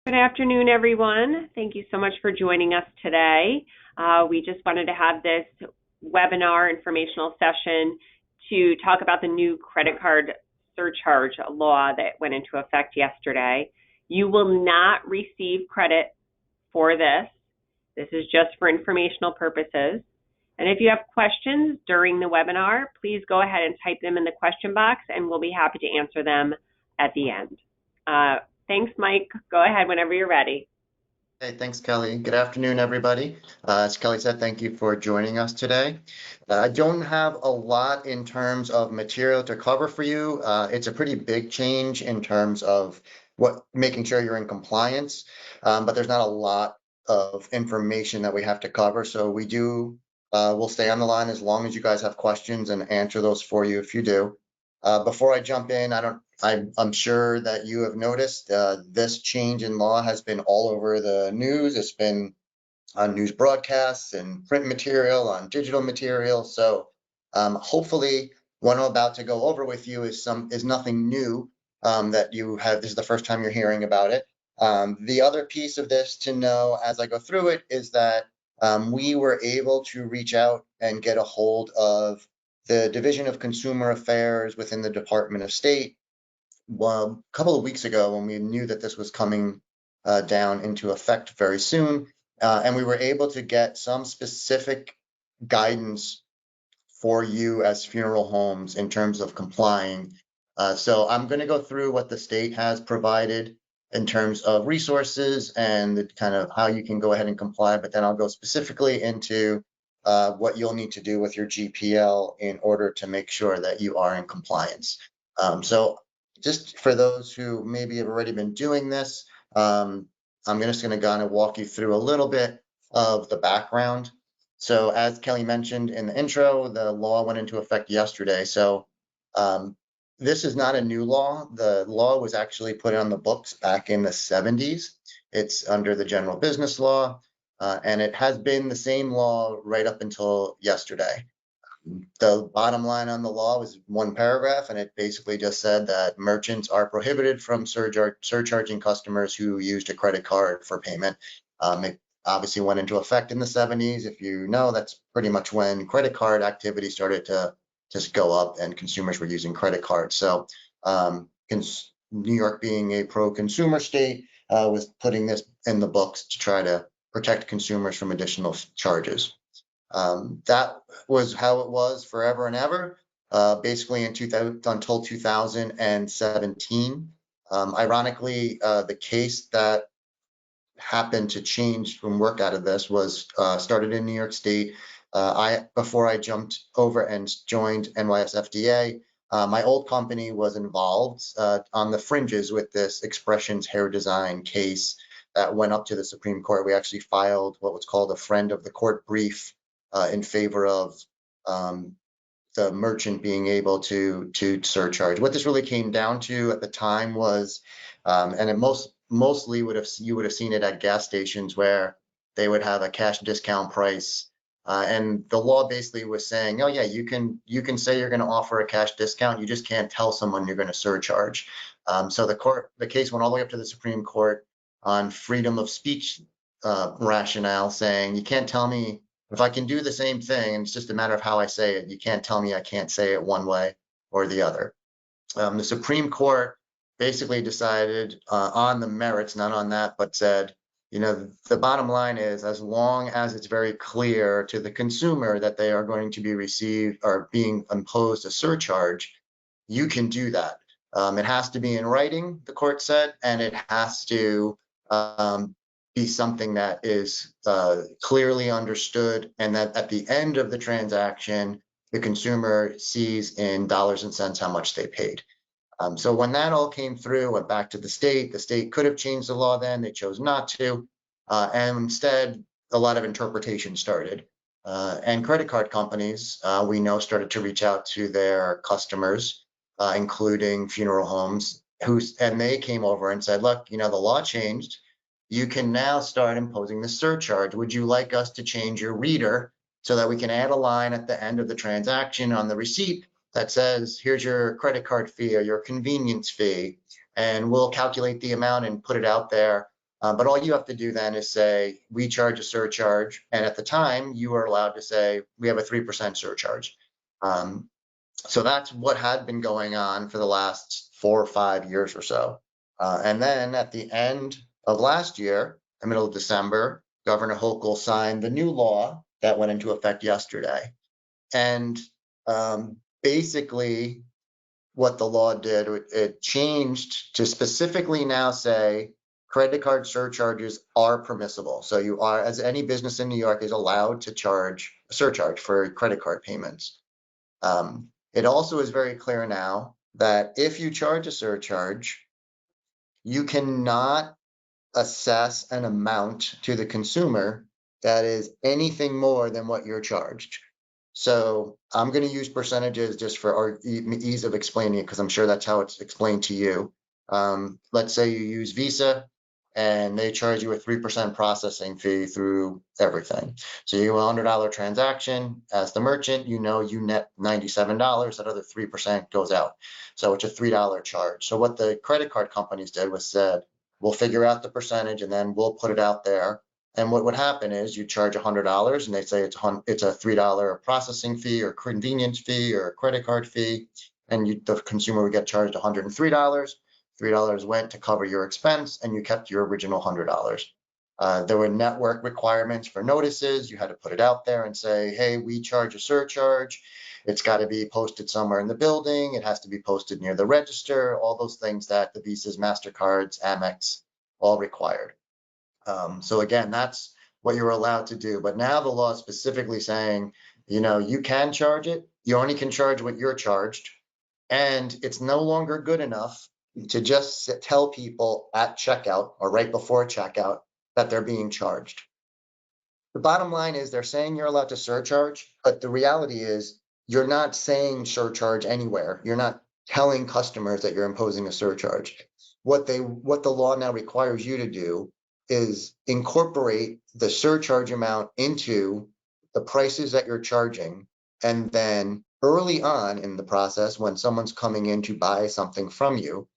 Good afternoon, everyone. Thank you so much for joining us today. We just wanted to have this webinar informational session to talk about the new credit card surcharge law that went into effect yesterday. You will not receive credit for this. This is just for informational purposes. And if you have questions during the webinar, please go ahead and type them in the question box and we'll be happy to answer them at the end. Thanks, Mike. Go ahead whenever you're ready. Hey, thanks, Kelly. Good afternoon, everybody. As Kelly said, thank you for joining us today. I don't have a lot in terms of material to cover for you. It's a pretty big change in terms of making sure you're in compliance, but there's not a lot of information that we have to cover. So we'll stay on the line as long as you guys have questions and answer those for you if you do. Before I jump in, I'm sure that you have noticed this change in law has been all over the news. It's been on news broadcasts and print material, on digital material. So hopefully what I'm about to go over with you is nothing new that you have. This is the first time you're hearing about it. The other piece of this to know as I go through it is that we were able to reach out and get a hold of the Division of Consumer Affairs within the Department of State. Well, a couple of weeks ago when we knew that this was coming down into effect very soon, and we were able to get some specific guidance for you as funeral homes in terms of complying. So I'm going to go through what the state has provided in terms of resources and the kind of how you can go ahead and comply, but then I'll go specifically into what you'll need to do with your GPL in order to make sure that you are in compliance. So just for those who maybe have already been doing this, I'm just going to kind of walk you through a little bit of the background. So as Kelly mentioned in the intro, the law went into effect yesterday. So this is not a new law. The law was actually put on the books back in the 70s. It's under the general business law, and it has been the same law right up until yesterday. The bottom line on the law was one paragraph, and it basically just said that merchants are prohibited from surcharging customers who used a credit card for payment. It obviously went into effect in the 70s. If you know, that's pretty much when credit card activity started to just go up and consumers were using credit cards. So New York being a pro-consumer state was putting this in the books to try to protect consumers from additional charges. That was how it was forever and ever, basically until 2017. Ironically, the case that happened to change from work out of this was started in New York State. Before I jumped over and joined NYS FDA, my old company was involved on the fringes with this Expressions hair design case that went up to the Supreme Court. We actually filed what was called a friend of the court brief in favor of the merchant being able to surcharge. What this really came down to at the time was, and it mostly you would have seen it at gas stations where they would have a cash discount price, and the law basically was saying, oh yeah, you can say you're going to offer a cash discount, you just can't tell someone you're going to surcharge. So the case went all the way up to the Supreme Court on freedom of speech rationale, saying you can't tell me if I can do the same thing, and it's just a matter of how I say it. You can't tell me I can't say it one way or the other. The Supreme Court basically decided on the merits, not on that, but said, the bottom line is, as long as it's very clear to the consumer that they are going to be received or being imposed a surcharge, you can do that. It has to be in writing, the court said, and it has to be something that is clearly understood, and that at the end of the transaction, the consumer sees in dollars and cents how much they paid. So when that all came through, went back to the state could have changed the law then, they chose not to. And instead, a lot of interpretation started. And credit card companies, we know, started to reach out to their customers, including funeral homes, and they came over and said, look, the law changed. You can now start imposing the surcharge. Would you like us to change your reader so that we can add a line at the end of the transaction on the receipt that says, here's your credit card fee or your convenience fee, and we'll calculate the amount and put it out there But all you have to do then is say, we charge a surcharge. And at the time, you are allowed to say, we have a 3% surcharge. So that's what had been going on for the last 4 or 5 years or so. And then at the end of last year, the middle of December, Governor Hochul signed the new law that went into effect yesterday. And basically, what the law did, it changed to specifically now say credit card surcharges are permissible. So you are, as any business in New York, is allowed to charge a surcharge for credit card payments. It also is very clear now that if you charge a surcharge, you cannot assess an amount to the consumer that is anything more than what you're charged. So I'm going to use percentages just for our ease of explaining it, because I'm sure that's how it's explained to you. Let's say you use Visa and they charge you a 3% processing fee through everything. So you have a $100 transaction as the merchant, you net $97, that other 3% goes out. So it's a $3 charge. So what the credit card companies did was said, we'll figure out the percentage and then we'll put it out there. And what would happen is you charge $100 and they say it's a $3 processing fee or convenience fee or a credit card fee. And the consumer would get charged $103. $3 went to cover your expense and you kept your original $100. There were network requirements for notices. You had to put it out there and say, hey, we charge a surcharge. It's got to be posted somewhere in the building. It has to be posted near the register, all those things that the Visas, MasterCards, Amex all required. So again, that's what you're allowed to do. But now the law is specifically saying, you can charge it. You only can charge what you're charged. And it's no longer good enough to just tell people at checkout or right before checkout that they're being charged. The bottom line is they're saying you're allowed to surcharge, but the reality is you're not saying surcharge anywhere. You're not telling customers that you're imposing a surcharge. What the law now requires you to do is incorporate the surcharge amount into the prices that you're charging. And then early on in the process, when someone's coming in to buy something from you,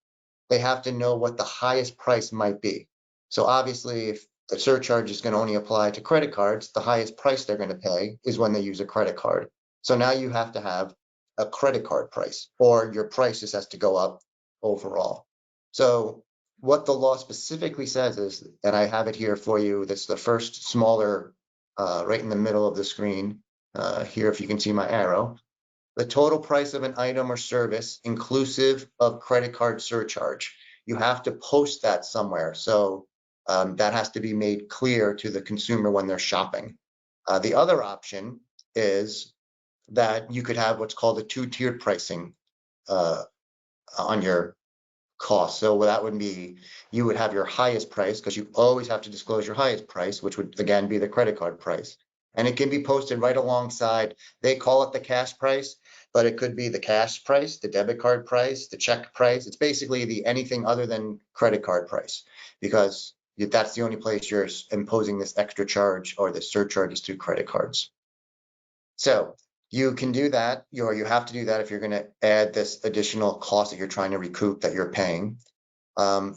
they have to know what the highest price might be. So obviously, if the surcharge is going to only apply to credit cards, the highest price they're going to pay is when they use a credit card. So now you have to have a credit card price, or your price just has to go up overall. So what the law specifically says is, and I have it here for you, that's the first smaller, right in the middle of the screen, here if you can see my arrow. The total price of an item or service inclusive of credit card surcharge. You have to post that somewhere. So that has to be made clear to the consumer when they're shopping. The other option is that you could have what's called a two-tiered pricing on your cost. So that would be, you would have your highest price, because you always have to disclose your highest price, which would again be the credit card price. And it can be posted right alongside, they call it the cash price, but it could be the cash price, the debit card price, the check price. It's basically the anything other than credit card price, because that's the only place you're imposing this extra charge or the surcharge is through credit cards. So you can do that, or you have to do that if you're going to add this additional cost that you're trying to recoup that you're paying.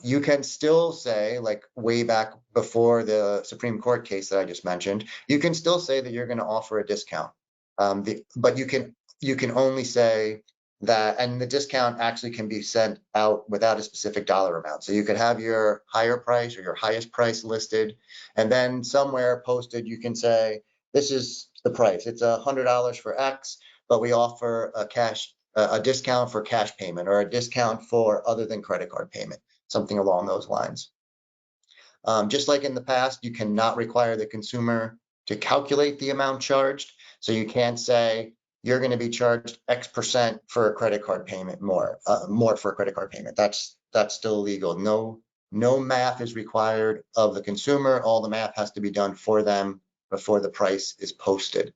You can still say, like way back before the Supreme Court case that I just mentioned, you can still say that you're going to offer a discount. But you can only say that, and the discount actually can be sent out without a specific dollar amount. So you could have your higher price or your highest price listed, and then somewhere posted you can say, this is the price. It's $100 for X, but we offer a discount for cash payment, or a discount for other than credit card payment, something along those lines. Just like in the past, you cannot require the consumer to calculate the amount charged. So you can't say you're going to be charged X% for a credit card payment, more for a credit card payment. That's still illegal. No math is required of the consumer. All the math has to be done for them before the price is posted.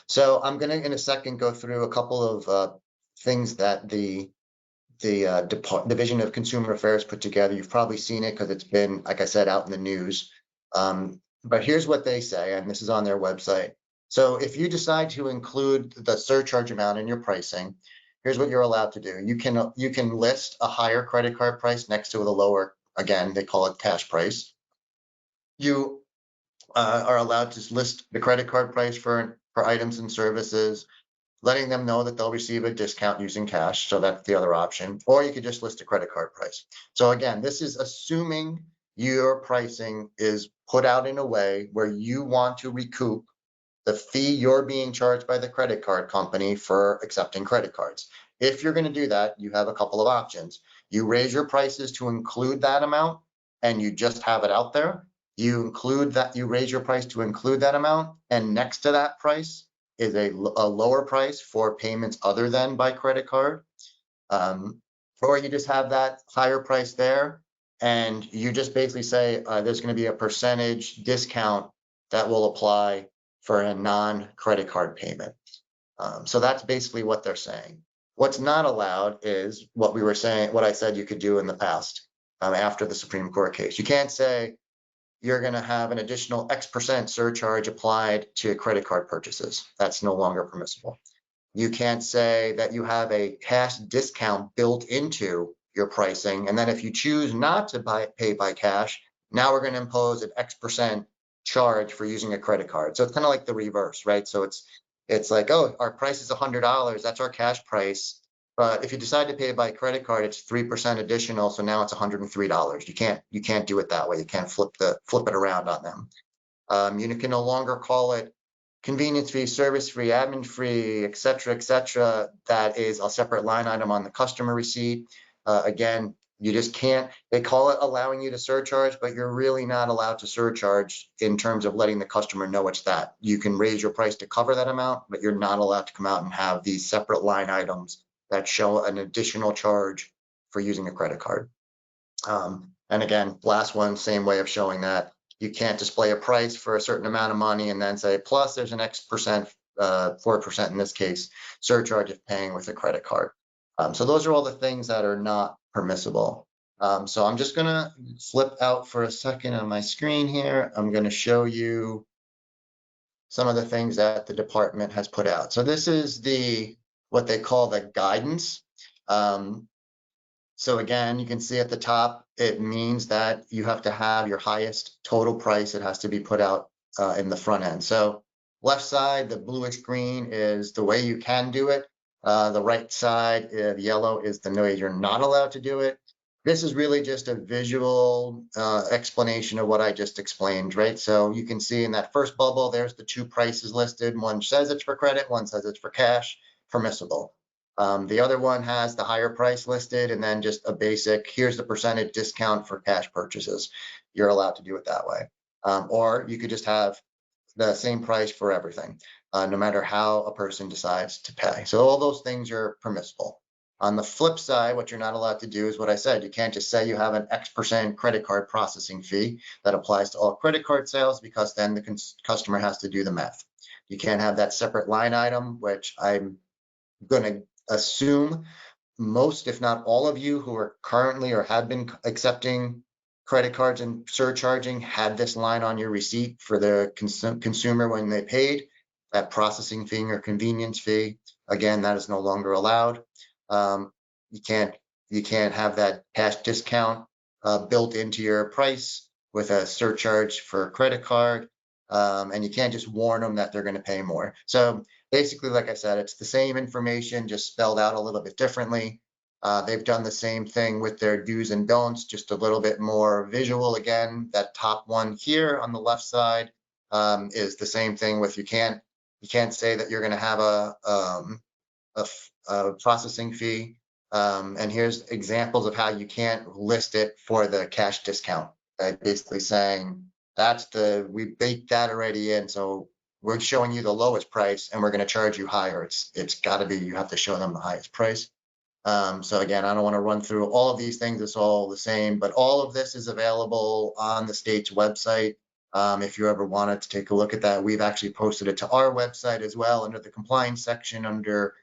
So I'm going to, in a second, go through a couple of things that the Division of Consumer Affairs put together. You've probably seen it because it's been, like I said, out in the news. But here's what they say, and this is on their website. So if you decide to include the surcharge amount in your pricing, here's what you're allowed to do. You can list a higher credit card price next to the lower again, they call it cash price. You are allowed to list the credit card price for items and services, letting them know that they'll receive a discount using cash. So that's the other option. Or you could just list a credit card price. So again, this is assuming your pricing is put out in a way where you want to recoup the fee you're being charged by the credit card company for accepting credit cards. If you're going to do that, you have a couple of options. You raise your prices to include that amount and you just have it out there. You raise your price to include that amount, and next to that price is a lower price for payments other than by credit card. Or you just have that higher price there and you just basically say there's going to be a percentage discount that will apply for a non-credit card payment. So that's basically what they're saying. What's not allowed is what we were saying, what I said you could do in the past after the Supreme Court case. You can't say you're going to have an additional X% surcharge applied to credit card purchases. That's no longer permissible. You can't say that you have a cash discount built into your pricing. And then if you choose not to pay by cash, now we're going to impose an X% charge for using a credit card. So it's kind of like the reverse, right? So it's like, oh, our price is $100. That's our cash price. But if you decide to pay by credit card, it's 3% additional. So now it's $103. You can't do it that way. You can't flip it around on them. You can no longer call it convenience fee, service fee, admin fee, et cetera, that is a separate line item on the customer receipt. Again, you just can't, they call it allowing you to surcharge, but you're really not allowed to surcharge in terms of letting the customer know it's that. You can raise your price to cover that amount, but you're not allowed to come out and have these separate line items that show an additional charge for using a credit card. And again, last one, same way of showing that. You can't display a price for a certain amount of money and then say, plus there's an X%, 4% in this case, surcharge of paying with a credit card. So those are all the things that are not permissible. So I'm just gonna flip out for a second on my screen here. I'm gonna show you some of the things that the department has put out. So this is what they call the guidance. So again, you can see at the top, it means that you have to have your highest total price. It has to be put out in the front end. So left side, the bluish green is the way you can do it. The right side, the yellow is the way you're not allowed to do it. This is really just a visual explanation of what I just explained, right? So you can see in that first bubble, there's the two prices listed. One says it's for credit, one says it's for cash, permissible. The other one has the higher price listed and then just a basic, here's the percentage discount for cash purchases. You're allowed to do it that way. Or you could just have the same price for everything, no matter how a person decides to pay. So all those things are permissible. On the flip side, what you're not allowed to do is what I said. You can't just say you have an X% credit card processing fee that applies to all credit card sales, because then the customer has to do the math. You can't have that separate line item, which I'm going to assume most, if not all of you who are currently or have been accepting credit cards and surcharging had this line on your receipt for the consumer when they paid, that processing fee or convenience fee. Again, that is no longer allowed. You can't have that cash discount built into your price with a surcharge for a credit card. And you can't just warn them that they're going to pay more. So basically, like I said, it's the same information, just spelled out a little bit differently. They've done the same thing with their do's and don'ts, just a little bit more visual. Again, that top one here on the left side is the same thing with you can't say that you're going to have a processing fee. And here's examples of how you can't list it for the cash discount. Basically saying we baked that already in, so we're showing you the lowest price and we're going to charge you higher. It's got to be, you have to show them the highest price. So again, I don't want to run through all of these things. It's all the same, but all of this is available on the state's website. If you ever wanted to take a look at that, we've actually posted it to our website as well under the compliance section under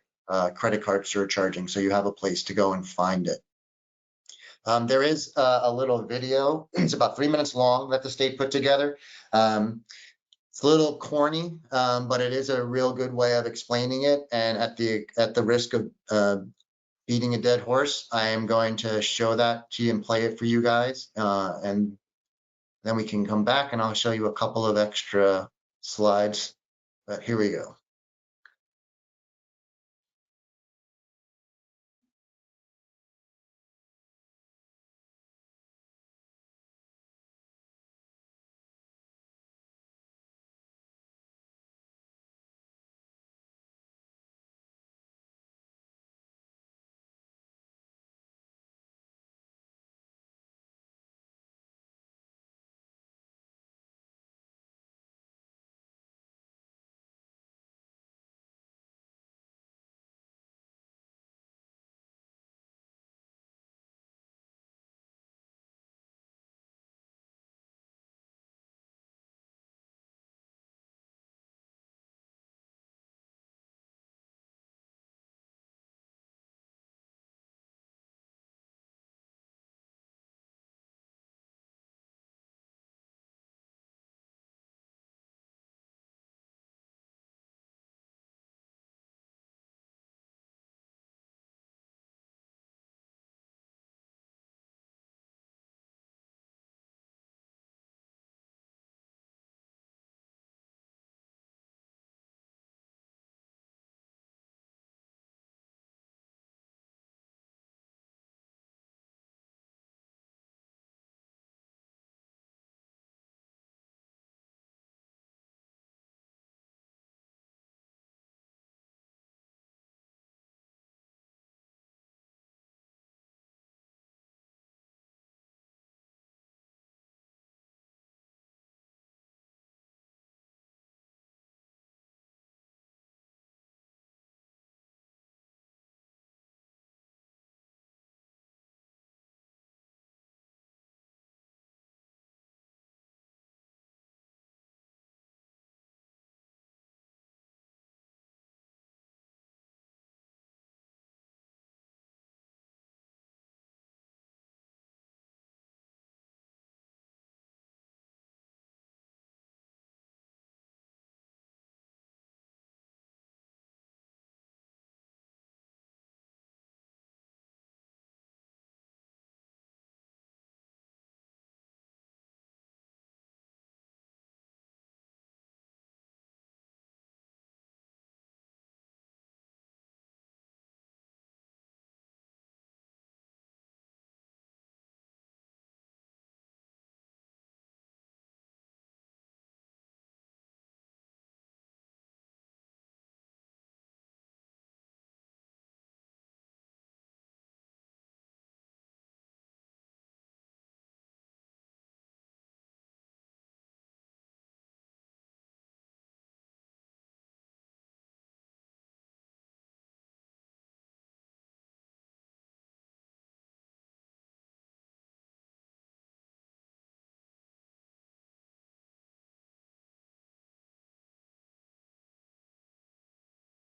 credit card surcharging. So you have a place to go and find it. There is a little video. It's about 3 minutes long that the state put together. It's a little corny, but it is a real good way of explaining it. And at the risk of beating a dead horse. I am going to show that to you and play it for you guys. And then we can come back and I'll show you a couple of extra slides. But here we go.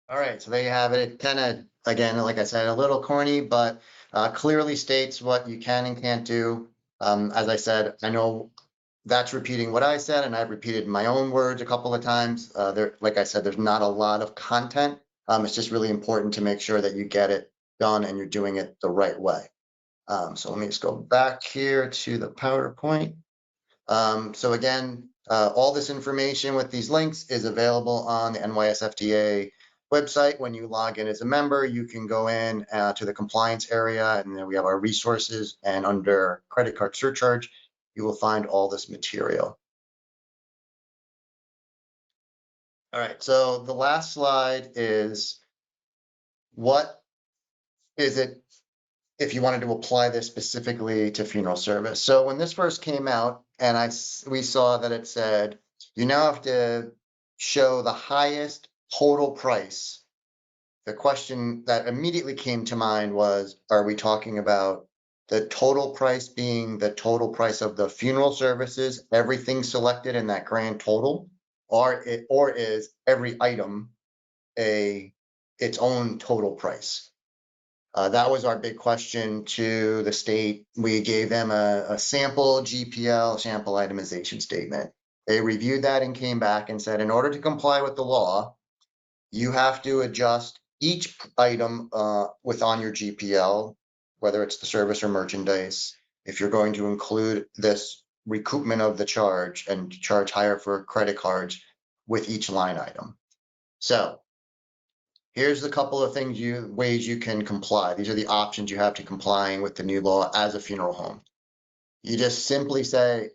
All right, so there you have it. It kind of, again, like I said, a little corny, but clearly states what you can and can't do. As I said, I know that's repeating what I said, and I've repeated my own words a couple of times. Like I said, there's not a lot of content. It's just really important to make sure that you get it done and you're doing it the right way. So let me just go back here to the PowerPoint. So again, all this information with these links is available on the NYS FDA website. When you log in as a member, you can go in to the compliance area, and then we have our resources, and under credit card surcharge, you will find all this material. All right, so the last slide is what is it if you wanted to apply this specifically to funeral service. So when this first came out and we saw that it said, you now have to show the highest total price. The question that immediately came to mind was, are we talking about the total price being the total price of the funeral services, everything selected in that grand total, or is every item its own total price? That was our big question to the state. We gave them a sample GPL, sample itemization statement. They reviewed that and came back and said, in order to comply with the law, you have to adjust each item with on your GPL, whether it's the service or merchandise, if you're going to include this recoupment of the charge and charge higher for credit cards with each line item. So here's a couple of ways you can comply. These are the options you have to complying with the new law as a funeral home. You just simply say,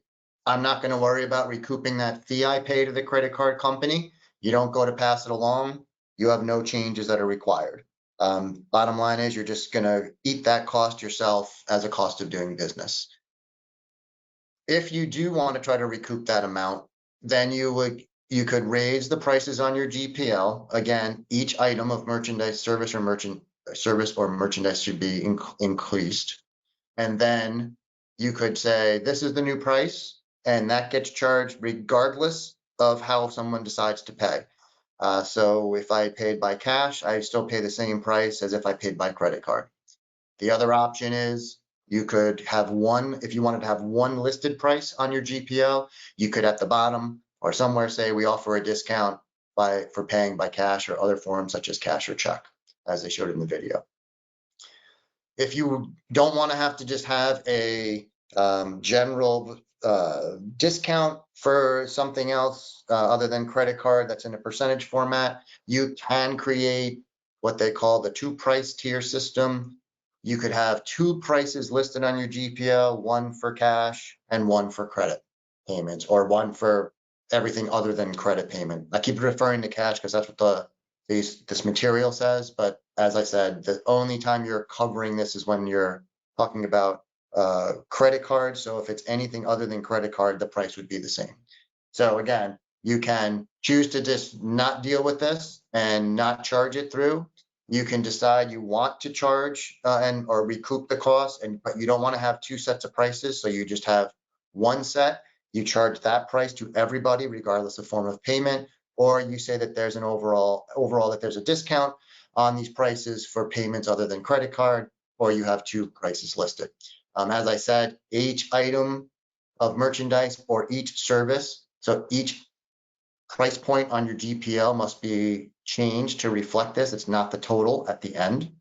I'm not going to worry about recouping that fee I pay to the credit card company. You don't go to pass it along. You have no changes that are required. Bottom line is you're just going to eat that cost yourself as a cost of doing business. If you do want to try to recoup that amount, then you could raise the prices on your GPL. Again, each item of merchandise, service or merchandise should be increased. And then you could say, this is the new price, and that gets charged regardless of how someone decides to pay. So if I paid by cash, I still pay the same price as if I paid by credit card. The other option is you could have if you wanted to have one listed price on your GPL, you could at the bottom or somewhere say we offer a discount for paying by cash or other forms such as cash or check, as they showed in the video. If you don't want to have to just have a general discount for something else other than credit card that's in a percentage format, you can create what they call the two price tier system. You could have two prices listed on your GPL, one for cash and one for credit payments, or one for everything other than credit payment. I keep referring to cash because that's what this material says, but as I said, the only time you're covering this is when you're talking about credit card. So if it's anything other than credit card, the price would be the same. So again, you can choose to just not deal with this and not charge it through. You can decide you want to charge or recoup the cost, but you don't want to have two sets of prices. So you just have one set. You charge that price to everybody, regardless of form of payment, or you say that there's an overall that there's a discount on these prices for payments other than credit card, or you have two prices listed. As I said, each item of merchandise or each service, so each price point on your GPL must be changed to reflect this. It's not the total at the end.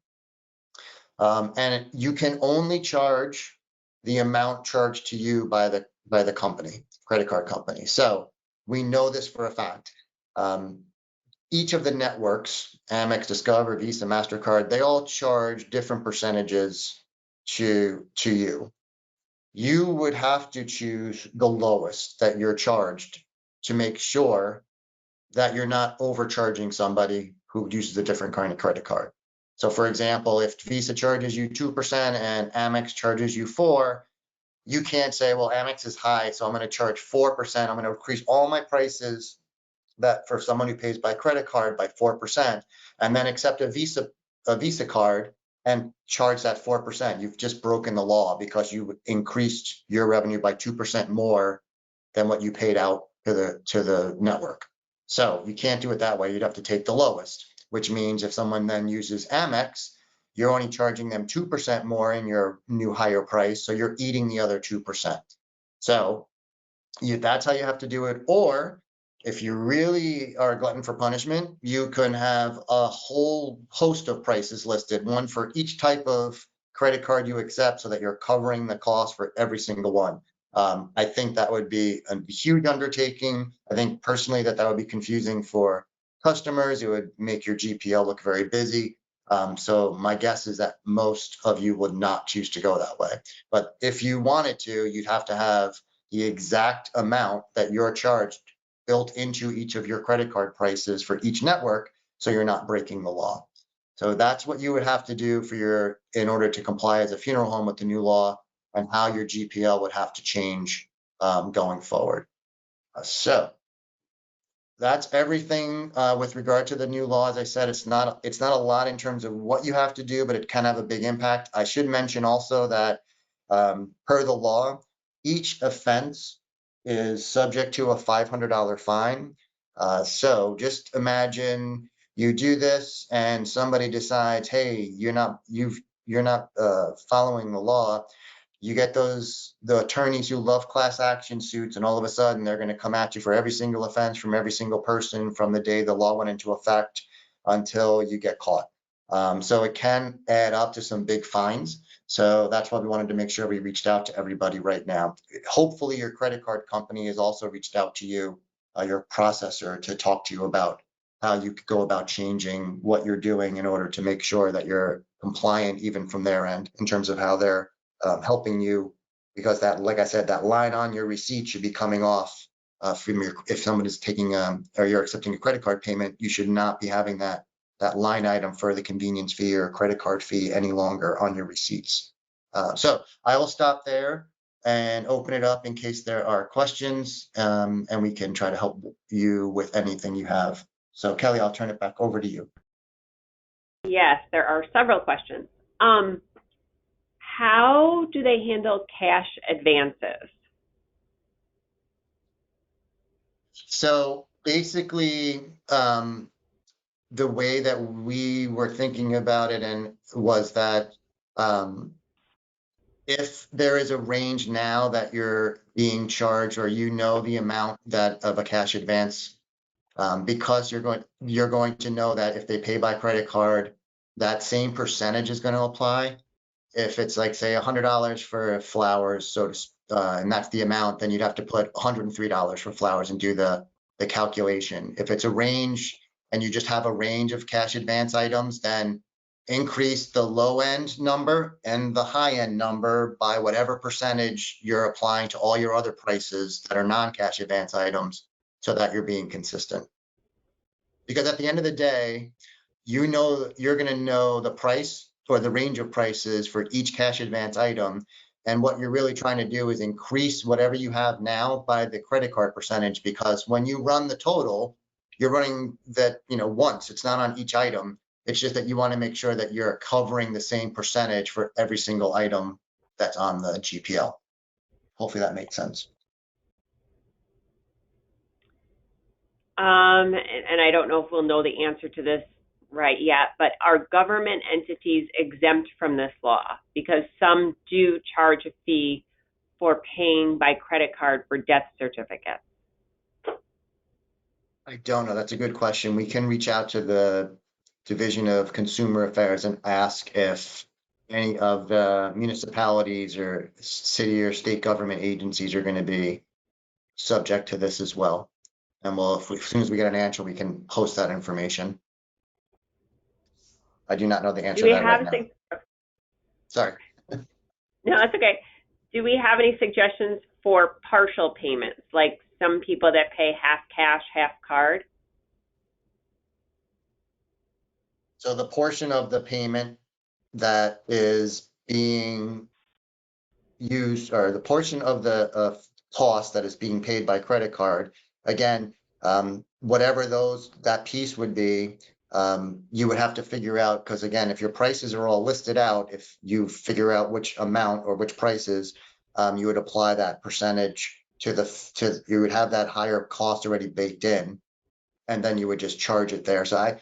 And you can only charge the amount charged to you by the company, credit card company. So we know this for a fact. Each of the networks, Amex, Discover, Visa, MasterCard, they all charge different percentages to you. You would have to choose the lowest that you're charged to make sure that you're not overcharging somebody who uses a different kind of credit card. So for example, if Visa charges you 2% and Amex charges you 4%, you can't say, well, Amex is high, so I'm going to charge 4%. I'm going to increase all my prices that for someone who pays by credit card by 4%, and then accept a Visa card and charge that 4%. You've just broken the law because you increased your revenue by 2% more than what you paid out to the network. So you can't do it that way. You'd have to take the lowest, which means if someone then uses Amex, you're only charging them 2% more in your new higher price. So you're eating the other 2%. So that's how you have to do it. Or if you really are a glutton for punishment, you can have a whole host of prices listed, one for each type of credit card you accept so that you're covering the cost for every single one. I think that would be a huge undertaking. I think personally that would be confusing for customers. It would make your GPL look very busy. So my guess is that most of you would not choose to go that way. But if you wanted to, you'd have to have the exact amount that you're charged built into each of your credit card prices for each network, so you're not breaking the law. So that's what you would have to do in order to comply as a funeral home with the new law, and how your GPL would have to change going forward. So that's everything with regard to the new law. As I said, it's not a lot in terms of what you have to do, but it can have a big impact. I should mention also that per the law, each offense is subject to a $500 fine. So just imagine you do this and somebody decides, hey, you're not following the law. You get the attorneys who love class action suits, and all of a sudden they're going to come at you for every single offense from every single person from the day the law went into effect until you get caught. So it can add up to some big fines. So that's why we wanted to make sure we reached out to everybody right now. Hopefully your credit card company has also reached out to you, your processor, to talk to you about how you could go about changing what you're doing in order to make sure that you're compliant even from their end in terms of how they're helping you. Because that, like I said, that line on your receipt should be coming off from your, if someone is taking or you're accepting a credit card payment, you should not be having that line item for the convenience fee or credit card fee any longer on your receipts. So I will stop there and open it up in case there are questions, and we can try to help you with anything you have. So Kelly, I'll turn it back over to you. Yes, there are several questions. How do they handle cash advances? So basically, the way that we were thinking about it and was that if there is a range now that you're being charged or you know the amount that of a cash advance, because you're going to know that if they pay by credit card, that same percentage is going to apply. If it's like say $100 for flowers, and that's the amount, then you'd have to put $103 for flowers and do the calculation. If it's a range and you just have a range of cash advance items, then increase the low end number and the high end number by whatever percentage you're applying to all your other prices that are non-cash advance items so that you're being consistent. Because at the end of the day, you're going to know the price or the range of prices for each cash advance item. And what you're really trying to do is increase whatever you have now by the credit card percentage, because when you run the total, you're running that, once. It's not on each item. It's just that you want to make sure that you're covering the same percentage for every single item that's on the GPL. Hopefully that makes sense. And I don't know if we'll know the answer to this right yet, but are government entities exempt from this law? Because some do charge a fee for paying by credit card for death certificates. I don't know. That's a good question. We can reach out to the Division of Consumer Affairs and ask if any of the municipalities or city or state government agencies are going to be subject to this as well. And as soon as we get an answer, we can post that information. I do not know the answer Do we to that have right now. Sorry. No, that's okay. Do we have any suggestions for partial payments, like some people that pay half cash, half card? So the portion of the payment that is being used, or the portion of the cost that is being paid by credit card, again, whatever that piece would be, you would have to figure out, because again, if your prices are all listed out, if you figure out which amount or which prices, you would apply that percentage you would have that higher cost already baked in, and then you would just charge it there. So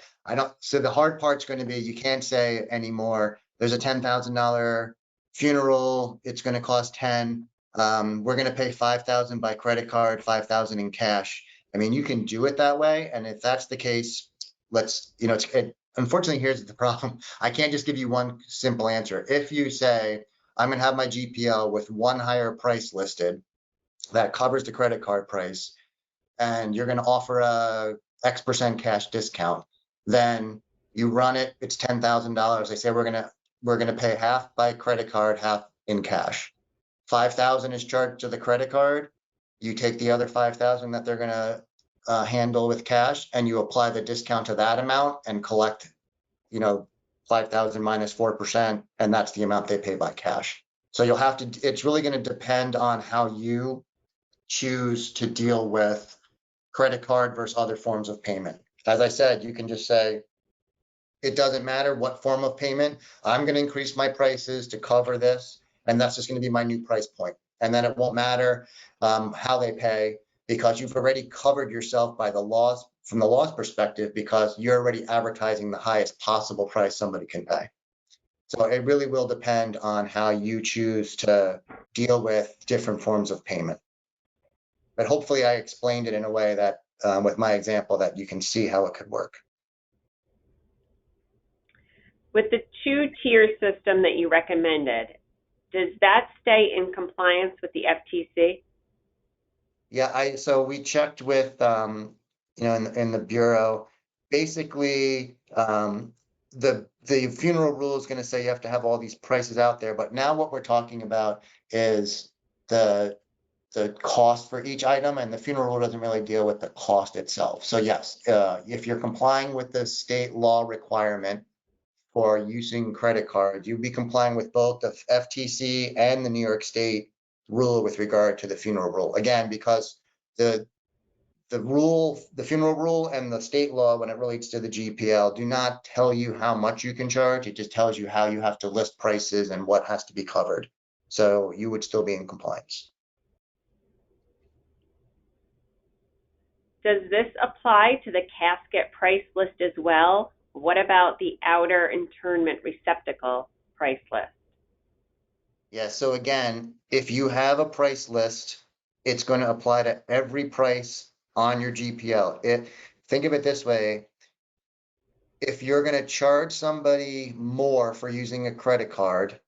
the hard part's going to be, you can't say anymore, there's a $10,000 funeral, it's going to cost 10. We're going to pay 5,000 by credit card, 5,000 in cash. I mean, you can do it that way. And if that's the case, unfortunately, here's the problem. I can't just give you one simple answer. If you say, I'm going to have my GPL with one higher price listed that covers the credit card price, and you're going to offer a X% cash discount, then you run it, it's $10,000. They say we're going to pay half by credit card, half in cash. 5,000 is charged to the credit card. You take the other 5,000 that they're going to handle with cash, and you apply the discount to that amount and collect, 5,000 minus 4%, and that's the amount they pay by cash. So it's really going to depend on how you choose to deal with credit card versus other forms of payment. As I said, you can just say, it doesn't matter what form of payment, I'm going to increase my prices to cover this, and that's just going to be my new price point. And then it won't matter how they pay, because you've already covered yourself from the law's perspective, because you're already advertising the highest possible price somebody can pay. So it really will depend on how you choose to deal with different forms of payment. But hopefully I explained it in a way that, with my example, that you can see how it could work. With the two-tier system that you recommended, does that stay in compliance with the FTC? Yeah, so we checked with in the bureau. Basically, the funeral rule is going to say you have to have all these prices out there, but now what we're talking about is the the cost for each item, and the funeral rule doesn't really deal with the cost itself. So yes, if you're complying with the state law requirement for using credit cards, you'd be complying with both the FTC and the New York State rule with regard to the funeral rule. Again, because the the funeral rule and the state law, when it relates to the GPL, do not tell you how much you can charge. It just tells you how you have to list prices and what has to be covered. So you would still be in compliance. Does this apply to the casket price list as well? What about the outer interment receptacle price list? Yeah, so again, if you have a price list, it's going to apply to every price on your GPL. Think of it this way. If you're going to charge somebody more for using a credit card,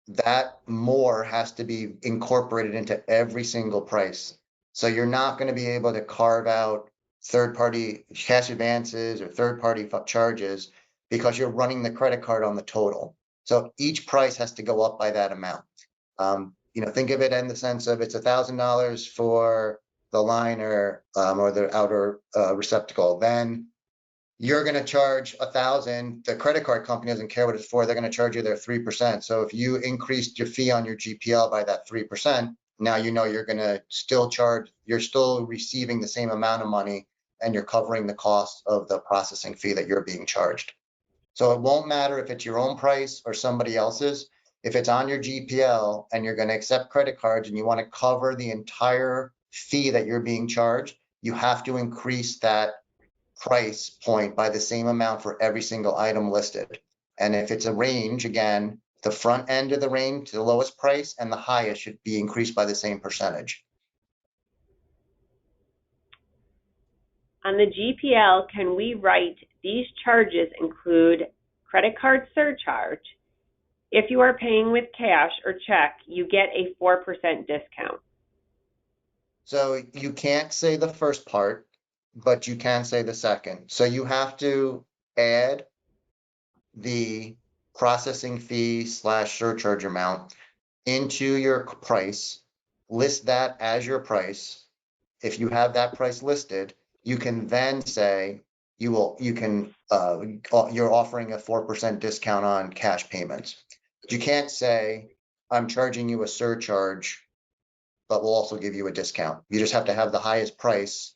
that more has to be incorporated into every single price. So you're not going to be able to carve out third-party cash advances or third-party charges because you're running the credit card on the total. So each price has to go up by that amount. Think of it in the sense of it's $1,000 for the liner or the outer receptacle. Then you're going to charge 1,000. The credit card company doesn't care what it's for. They're going to charge you their 3%. So if you increased your fee on your GPL by that 3%, now you know you're going to still charge. You're still receiving the same amount of money, and you're covering the cost of the processing fee that you're being charged. So it won't matter if it's your own price or somebody else's. If it's on your GPL and you're going to accept credit cards and you want to cover the entire fee that you're being charged, you have to increase that price point by the same amount for every single item listed. And if it's a range, again, the front end of the range to the lowest price and the highest should be increased by the same percentage. On the GPL, can we write these charges include credit card surcharge? If you are paying with cash or check, you get a 4% discount. So you can't say the first part, but you can say the second. So you have to add the processing fee / surcharge amount into your price, list that as your price. If you have that price listed, you can then say you're offering a 4% discount on cash payments. But you can't say I'm charging you a surcharge, but we'll also give you a discount. You just have to have the highest price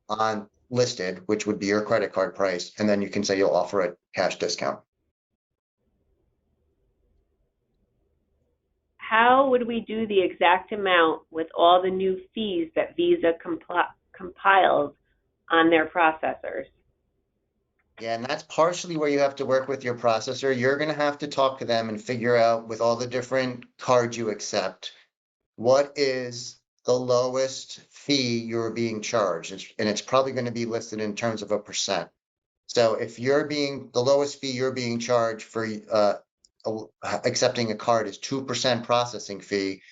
on listed, which would be your credit card price, and then you can say you'll offer a cash discount. How would we do the exact amount with all the new fees that Visa compiles on their processors? Yeah, and that's partially where you have to work with your processor. You're going to have to talk to them and figure out with all the different cards you accept, what is the lowest fee you're being charged? And it's probably going to be listed in terms of a percent. So if the lowest fee you're being charged for accepting a card is 2% processing fee,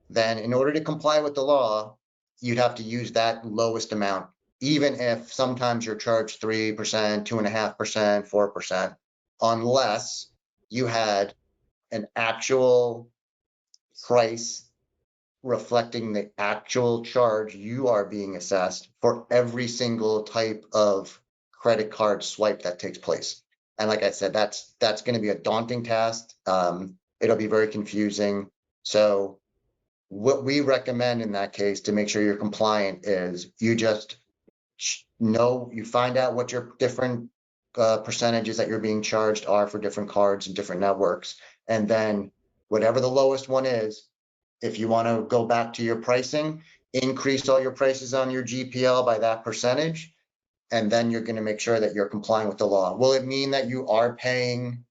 then in order to comply with the law, you'd have to use that lowest amount, even if sometimes you're charged 3%, 2.5%, 4%, unless you had an actual price reflecting the actual charge you are being assessed for every single type of credit card swipe that takes place. And like I said, that's going to be a daunting task. It'll be very confusing. So what we recommend in that case to make sure you're compliant is you just you find out what your different percentages that you're being charged are for different cards and different networks. And then whatever the lowest one is, if you want to go back to your pricing, increase all your prices on your GPL by that percentage, and then you're going to make sure that you're complying with the law. Will it mean that you are paying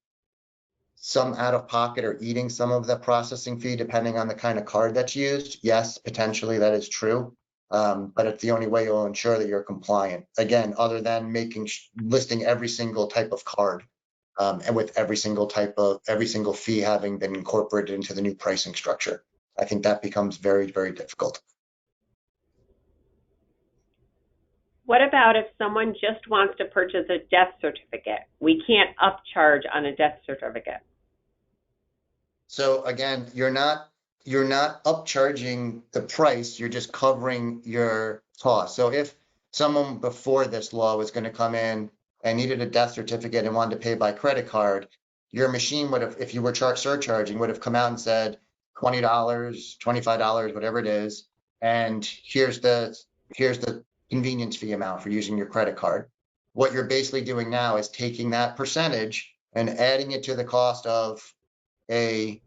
some out of pocket or eating some of the processing fee depending on the kind of card that's used? Yes, potentially that is true. But it's the only way you'll ensure that you're compliant. Again, other than listing every single type of card. and with every single fee having been incorporated into the new pricing structure. I think that becomes very, very difficult. What about if someone just wants to purchase a death certificate? We can't upcharge on a death certificate. So again, you're not upcharging the price, you're just covering your cost. So if someone before this law was going to come in and needed a death certificate and wanted to pay by credit card, your machine would have, if you were surcharging, would have come out and said $20, $25, whatever it is, and here's the convenience fee amount for using your credit card. What you're basically doing now is taking that percentage and adding it to the cost of a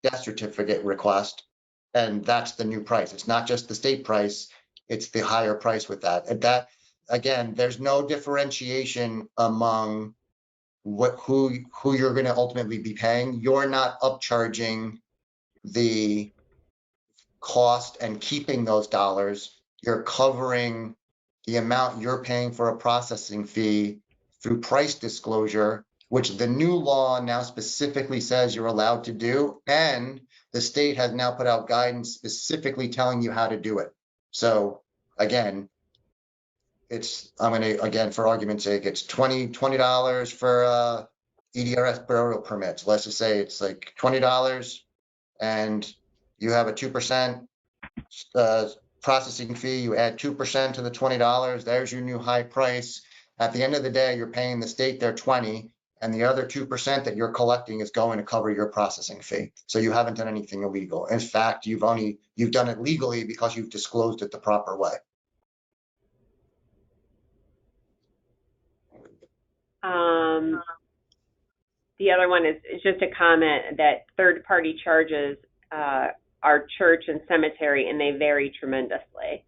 death certificate request, and that's the new price. It's not just the state price, it's the higher price with that. And that, again, there's no differentiation among who you're going to ultimately be paying. You're not upcharging the cost and keeping those dollars. You're covering the amount you're paying for a processing fee through price disclosure, which the new law now specifically says you're allowed to do. And the state has now put out guidance specifically telling you how to do it. So again, I'm going to, again, for argument's sake, it's $20 for EDRS burial permits. Let's just say it's like $20 and you have a 2% processing fee, you add 2% to the $20, there's your new high price. At the end of the day, you're paying the state their 20, and the other 2% that you're collecting is going to cover your processing fee. So you haven't done anything illegal. In fact, you've done it legally because you've disclosed it the proper way. The other one is just a comment that third-party charges are church and cemetery, and they vary tremendously.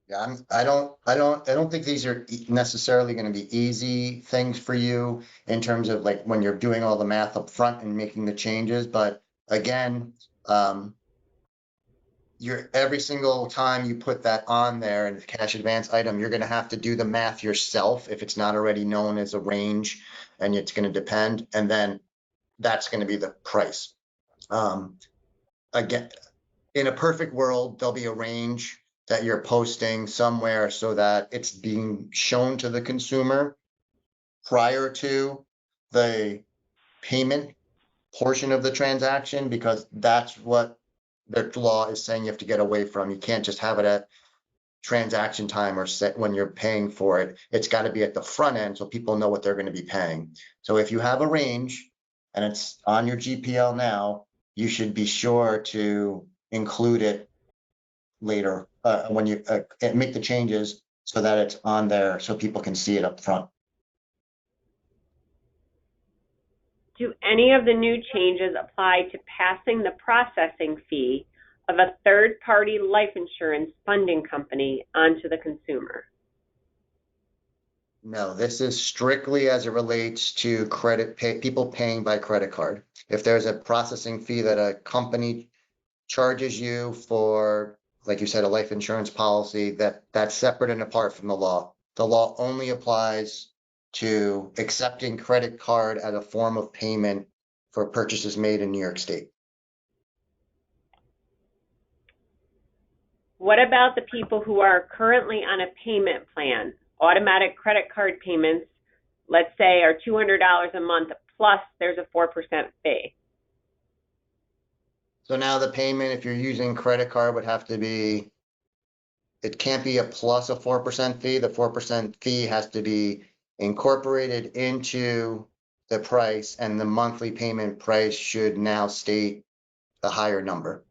Yeah, I don't think these are necessarily going to be easy things for you in terms of like when you're doing all the math up front and making the changes. But again, every single time you put that on there in the cash advance item, you're going to have to do the math yourself if it's not already known as a range, and it's going to depend. And then that's going to be the price. Again, in a perfect world, there'll be a range that you're posting somewhere so that it's being shown to the consumer prior to the payment portion of the transaction, because that's what the law is saying you have to get away from. You can't just have it at transaction time or set when you're paying for it. It's got to be at the front end so people know what they're going to be paying. So if you have a range and it's on your GPL now, you should be sure to include it later when you make the changes so that it's on there so people can see it up front. Do any of the new changes apply to passing the processing fee of a third-party life insurance funding company onto the consumer? No, this is strictly as it relates to people paying by credit card. If there's a processing fee that a company charges you for, like you said, a life insurance policy, that's separate and apart from the law. The law only applies to accepting credit card as a form of payment for purchases made in New York State. What about the people who are currently on a payment plan? Automatic credit card payments, let's say, are $200 a month, plus there's a 4% fee. So now the payment, if you're using credit card, would have to be, it can't be a plus a 4% fee. The 4% fee has to be incorporated into the price, and the monthly payment price should now state the higher number.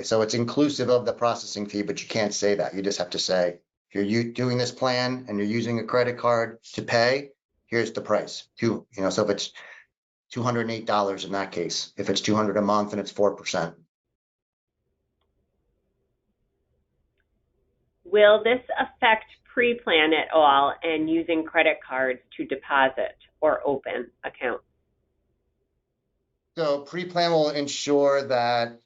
So it's inclusive of the processing fee, but you can't say that. You just have to say, if you're doing this plan and you're using a credit card to pay, here's the price. So if it's $208 in that case, if it's $200 a month and it's 4%. Will this affect pre-plan at all and using credit cards to deposit or open accounts? So pre-plan will ensure that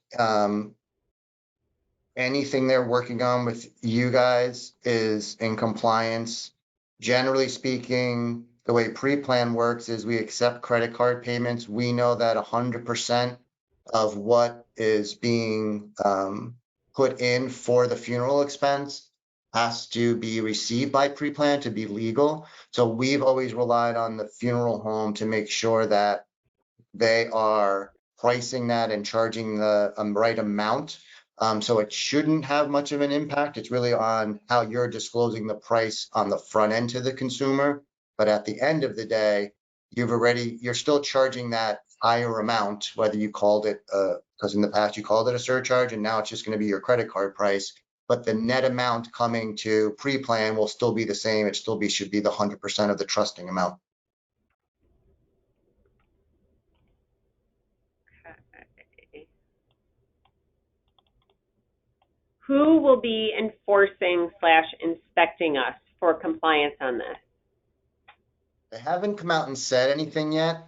anything they're working on with you guys is in compliance Generally speaking, the way pre-plan works is we accept credit card payments. We know that 100% of what is being put in for the funeral expense has to be received by pre-plan to be legal. So we've always relied on the funeral home to make sure that they are pricing that and charging the right amount. So it shouldn't have much of an impact. It's really on how you're disclosing the price on the front end to the consumer. But at the end of the day, you're still charging that higher amount, whether you called it, because in the past you called it a surcharge and now it's just going to be your credit card price. But the net amount coming to pre-plan will still be the same. It still should be the 100% of the trusting amount. Okay. Who will be enforcing / inspecting us for compliance on this? They haven't come out and said anything yet.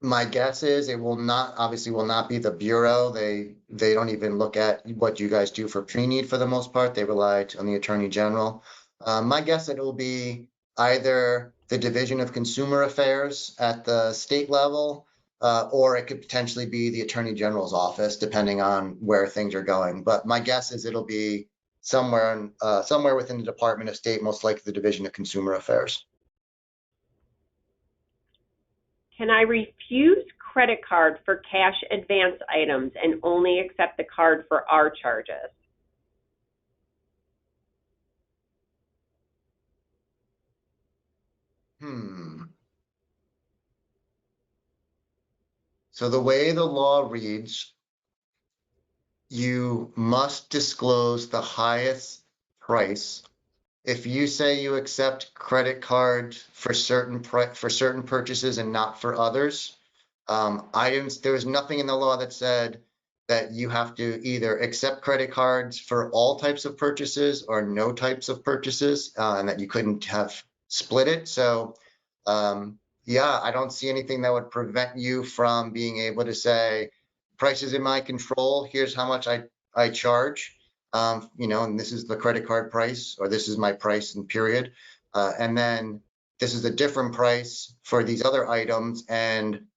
My guess is it will not, obviously will not be the Bureau. They don't even look at what you guys do for pre-need for the most part. They rely on the Attorney General. My guess it will be either the Division of Consumer Affairs at the state level, or it could potentially be the Attorney General's office, depending on where things are going. But my guess is it'll be somewhere within the Department of State, most likely the Division of Consumer Affairs. Can I refuse credit card for cash advance items and only accept the card for our charges? So the way the law reads, you must disclose the highest price. If you say you accept credit card for certain purchases and not for others, there was nothing in the law that said that you have to either accept credit cards for all types of purchases or no types of purchases, and that you couldn't have split it. So, yeah, I don't see anything that would prevent you from being able to say, price is in my control. Here's how much I charge. And this is the credit card price, or this is my price and period. And then this is a different price for these other items. And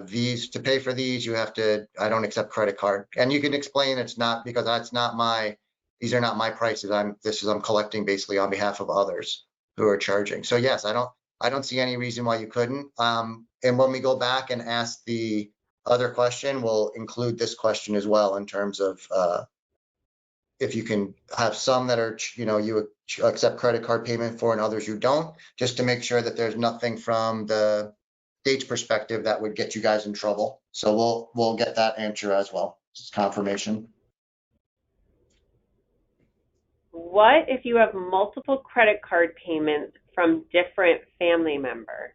these to pay for these, I don't accept credit card. And you can explain it's not because these are not my prices. I'm collecting basically on behalf of others who are charging. So yes, I don't see any reason why you couldn't. And when we go back and ask the other question, we'll include this question as well in terms of if you can have some that are, you accept credit card payment for and others you don't, just to make sure that there's nothing from the state's perspective that would get you guys in trouble. So we'll get that answer as well. Just confirmation. What if you have multiple credit card payments from different family members?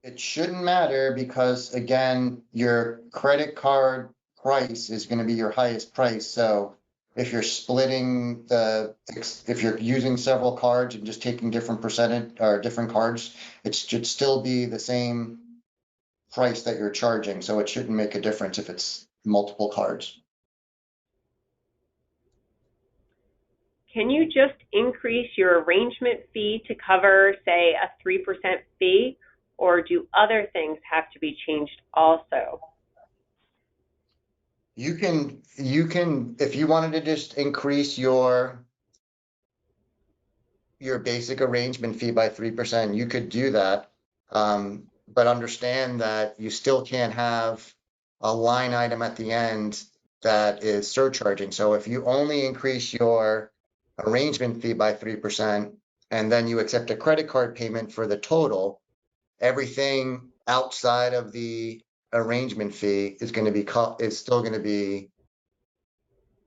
It shouldn't matter because again, your credit card price is going to be your highest price. So if you're if you're using several cards and just taking different percentage or different cards, it should still be the same price that you're charging. So it shouldn't make a difference if it's multiple cards. Can you just increase your arrangement fee to cover, say, a 3% fee, or do other things have to be changed also? You can, if you wanted to just increase your basic arrangement fee by 3%, you could do that. But understand that you still can't have a line item at the end that is surcharging. So if you only increase your arrangement fee by 3% and then you accept a credit card payment for the total, everything outside of the arrangement fee is still going to be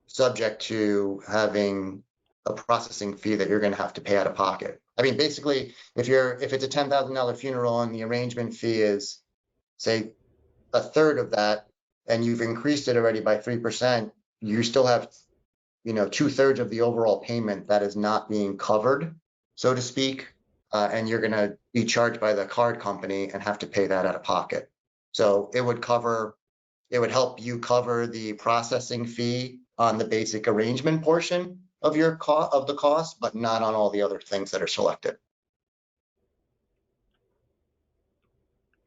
subject to having a processing fee that you're going to have to pay out of pocket. I mean, basically, if it's a $10,000 funeral and the arrangement fee is, say, a third of that, and you've increased it already by 3%, you still have, 2/3 of the overall payment that is not being covered, so to speak, and you're going to be charged by the card company and have to pay that out of pocket. So it would help you cover the processing fee on the basic arrangement portion, of your of the cost, but not on all the other things that are selected.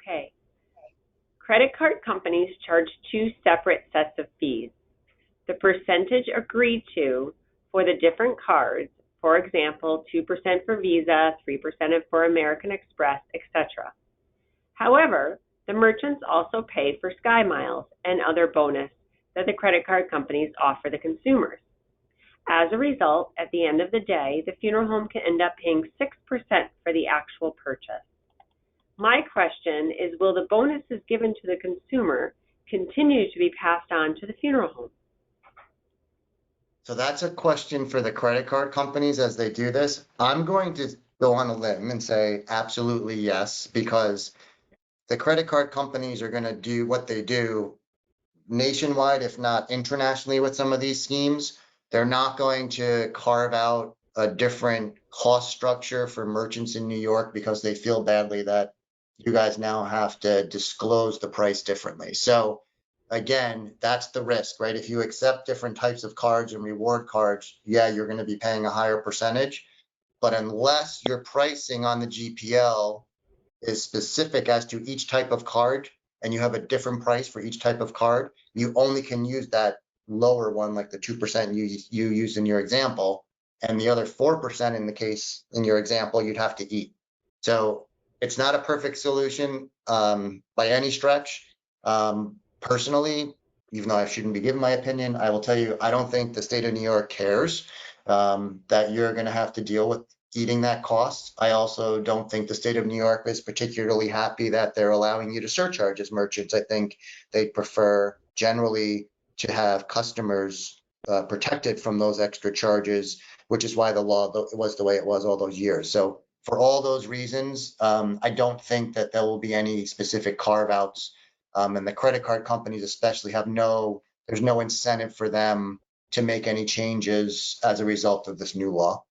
Okay. Credit card companies charge two separate sets of fees. The percentage agreed to for the different cards, for example, 2% for Visa, 3% for American Express, etc. However, the merchants also pay for Sky Miles and other bonus that the credit card companies offer the consumers. As a result, at the end of the day, the funeral home can end up paying 6% for the actual purchase. My question is, will the bonuses given to the consumer continue to be passed on to the funeral home? So that's a question for the credit card companies as they do this. I'm going to go on a limb and say absolutely yes, because the credit card companies are going to do what they do nationwide, if not internationally, with some of these schemes. They're not going to carve out a different cost structure for merchants in New York because they feel badly that you guys now have to disclose the price differently. So again, that's the risk, right? If you accept different types of cards and reward cards, yeah, you're going to be paying a higher percentage. But unless your pricing on the GPL is specific as to each type of card and you have a different price for each type of card, you only can use that lower one, like the 2% you used in your example, and the other 4% in the case in your example, you'd have to eat. So it's not a perfect solution by any stretch. Personally, even though I shouldn't be giving my opinion, I will tell you, I don't think the state of New York cares that you're going to have to deal with eating that cost. I also don't think the state of New York is particularly happy that they're allowing you to surcharge as merchants. I think they prefer generally to have customers protected from those extra charges, which is why the law was the way it was all those years. So for all those reasons, I don't think that there will be any specific carve outs. And the credit card companies especially there's no incentive for them to make any changes as a result of this new law.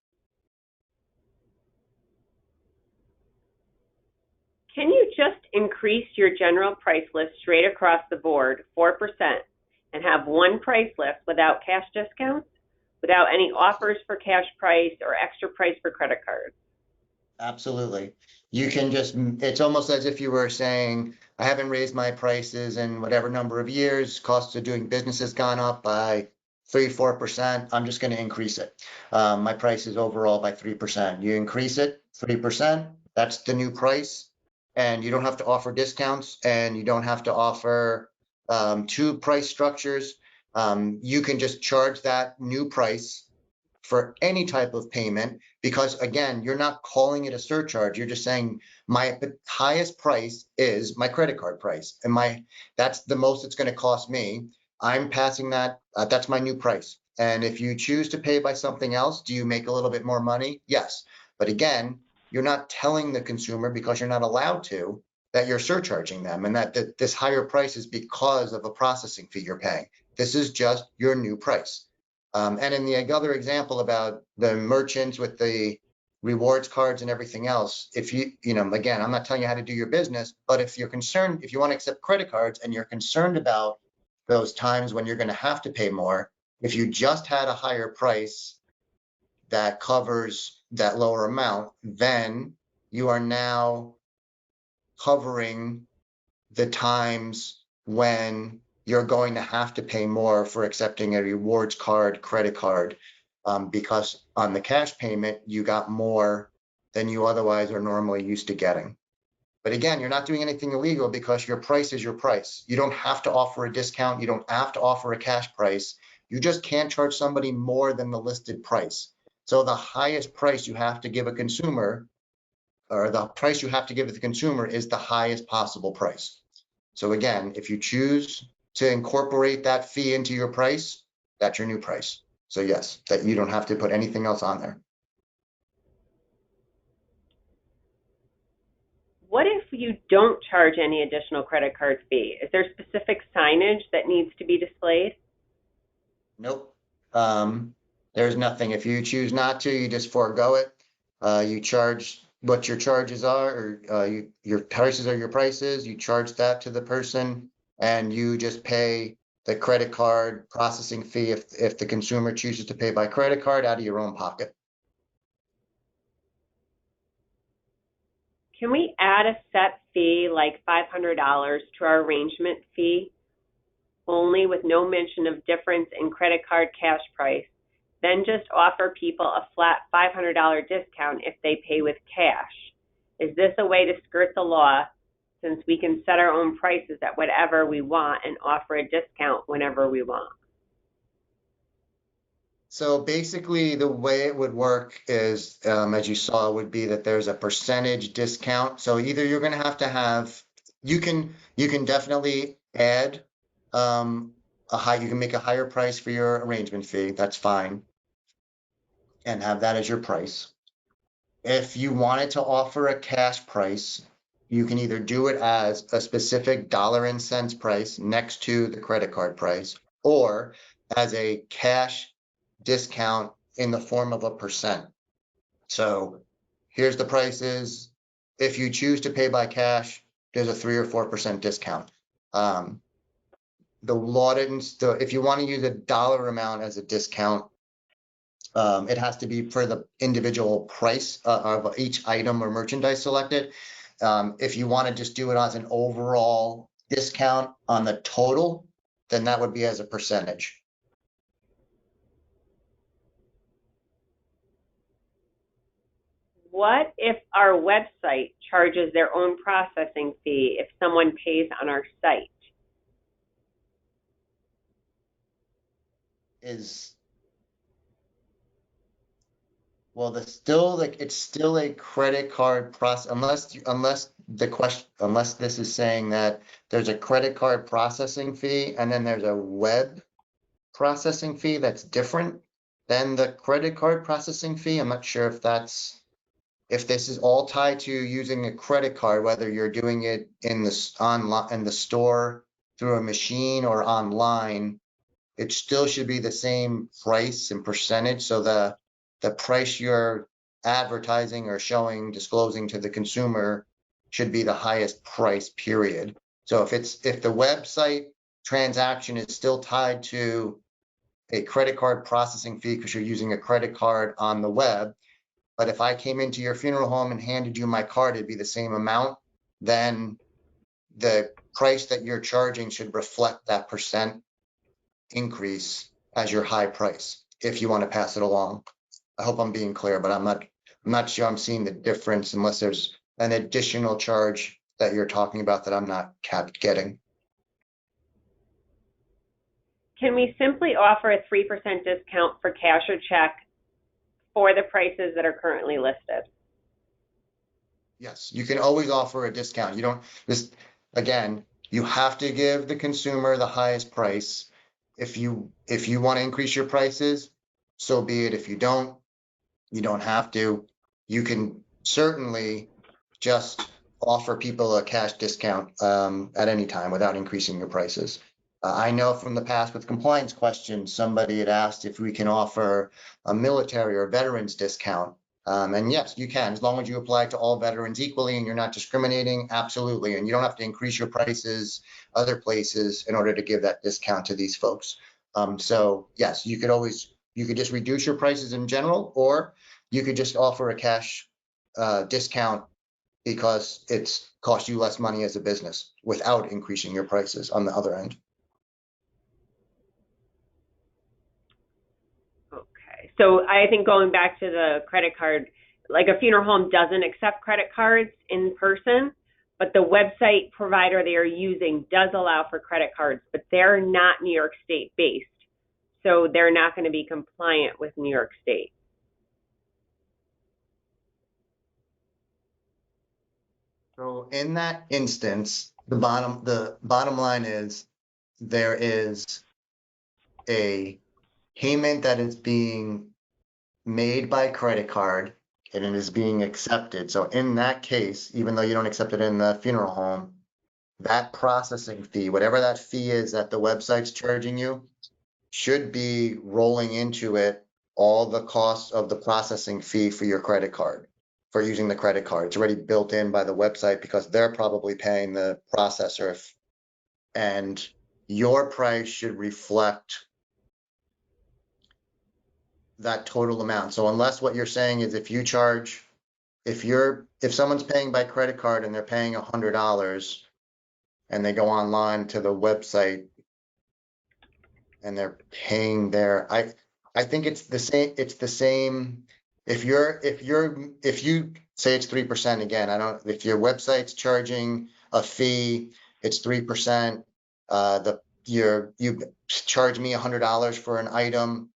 Can you just increase your general price list straight across the board 4% and have one price list without cash discounts, without any offers for cash price or extra price for credit cards? Absolutely. You can just, it's almost as if you were saying, I haven't raised my prices in whatever number of years, costs of doing business has gone up by 3-4%. I'm just going to increase it. My price is overall by 3%. You increase it 3%, that's the new price. And you don't have to offer discounts and you don't have to offer two price structures. You can just charge that new price for any type of payment because again, you're not calling it a surcharge. You're just saying my highest price is my credit card price and that's the most it's going to cost me. I'm passing that. That's my new price. And if you choose to pay by something else, do you make a little bit more money? Yes. But again, you're not telling the consumer because you're not allowed to that you're surcharging them and that this higher price is because of a processing fee you're paying. This is just your new price. And in the other example about the merchants with the rewards cards and everything else, if again, I'm not telling you how to do your business, but if you're concerned, if you want to accept credit cards and you're concerned about those times when you're going to have to pay more, if you just had a higher price that covers that lower amount, then you are now covering the times when you're going to have to pay more for accepting a rewards card, credit card, because on the cash payment, you got more than you otherwise are normally used to getting. But again, you're not doing anything illegal because your price is your price. You don't have to offer a discount. You don't have to offer a cash price. You just can't charge somebody more than the listed price. So the highest price you have to give a consumer or the price you have to give the consumer is the highest possible price. So again, if you choose to incorporate that fee into your price, that's your new price. So yes, that you don't have to put anything else on there. What if you don't charge any additional credit card fee? Is there specific signage that needs to be displayed? Nope. There's nothing. If you choose not to, you just forego it. You charge what your charges are, or your prices are your prices. You charge that to the person, and you just pay the credit card processing fee if the consumer chooses to pay by credit card out of your own pocket. Can we add a set fee like $500 to our arrangement fee, only with no mention of difference in credit card cash price, then just offer people a flat $500 discount if they pay with cash? Is this a way to skirt the law, since we can set our own prices at whatever we want and offer a discount whenever we want? So basically, the way it would work is, as you saw, would be that there's a percentage discount. So either you're going to have, you can definitely add you can make a higher price for your arrangement fee. That's fine, and have that as your price. If you wanted to offer a cash price, you can either do it as a specific dollar and cents price next to the credit card price, or as a cash discount in the form of a percent. So here's the prices. If you choose to pay by cash, there's a 3 or 4% discount. The law didn't, if you want to use a dollar amount as a discount, it has to be for the individual price of each item or merchandise selected. If you want to just do it as an overall discount on the total, then that would be as a percentage. What if our website charges their own processing fee if someone pays on our site? Well, it's still a credit card process unless this is saying that there's a credit card processing fee and then there's a web processing fee that's different than the credit card processing fee. I'm not sure if this is all tied to using a credit card, whether you're doing it in the store through a machine or online. It still should be the same price and percentage. So the price you're advertising or disclosing to the consumer should be the highest price, period. So if the website transaction is still tied to a credit card processing fee because you're using a credit card on the web, but if I came into your funeral home and handed you my card, it'd be the same amount, then the price that you're charging should reflect that percent increase as your high price if you want to pass it along. I hope I'm being clear, but I'm not sure I'm seeing the difference unless there's an additional charge that you're talking about that I'm not getting. Can we simply offer a 3% discount for cash or check for the prices that are currently listed? Yes, you can always offer a discount. You don't just again, you have to give the consumer the highest price. If you want to increase your prices, so be it. If you don't, you don't have to. You can certainly just offer people a cash discount at any time without increasing your prices. I know from the past with compliance questions, somebody had asked if we can offer a military or veterans discount. And yes, you can, as long as you apply to all veterans equally and you're not discriminating, absolutely. And you don't have to increase your prices other places in order to give that discount to these folks. So yes, you could just reduce your prices in general, or you could just offer a cash discount because it's cost you less money as a business without increasing your prices on the other end. Okay. So I think going back to the credit card, like a funeral home doesn't accept credit cards in person, but the website provider they are using does allow for credit cards, but they're not New York State based. So they're not going to be compliant with New York State. So in that instance, the bottom line is there is a payment that is being made by credit card and it is being accepted. So in that case, even though you don't accept it in the funeral home, that processing fee, whatever that fee is that the website's charging you, should be rolling into it all the costs of the processing fee for your credit card, for using the credit card. It's already built in by the website because they're probably paying the processor and your price should reflect that total amount. So unless what you're saying is if someone's paying by credit card and they're paying $100 and they go online to the website and they're paying I think it's the same. If you say it's 3% again, if your website's charging a fee, it's 3%. You charge me $100 for an item,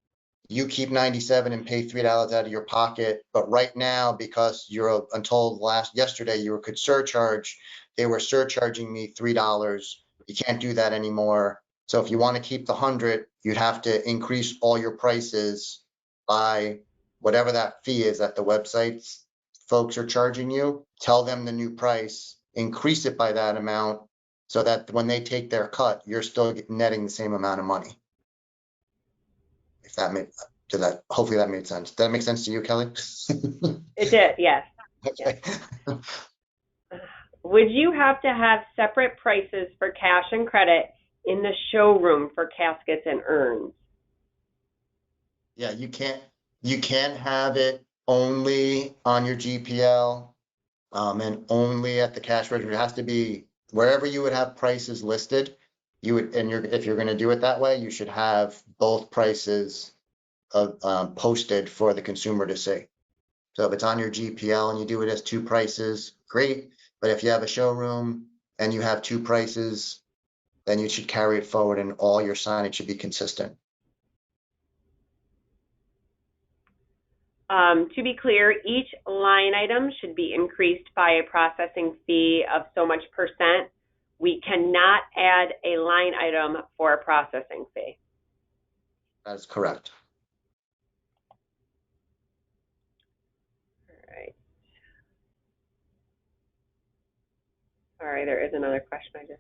you keep 97 and pay $3 out of your pocket. But right now, because you're until yesterday, you could surcharge, they were surcharging me $3. You can't do that anymore. So if you want to keep the 100, you'd have to increase all your prices by whatever that fee is that the websites folks are charging you. Tell them the new price, increase it by that amount so that when they take their cut, you're still netting the same amount of money. If that made hopefully that made sense. Did that make sense to you, Kelly? It did, yes. Okay. Would you have to have separate prices for cash and credit in the showroom for caskets and urns? Yeah, you can't have it only on your GPL and only at the cash register. It has to be wherever you would have prices listed. If you're going to do it that way, you should have both prices posted for the consumer to see. So if it's on your GPL and you do it as two prices, great. But if you have a showroom and you have two prices, then you should carry it forward and all your signage should be consistent. To be clear, each line item should be increased by a processing fee of so much percent. We cannot add a line item for a processing fee. That is correct. Sorry, there is another question.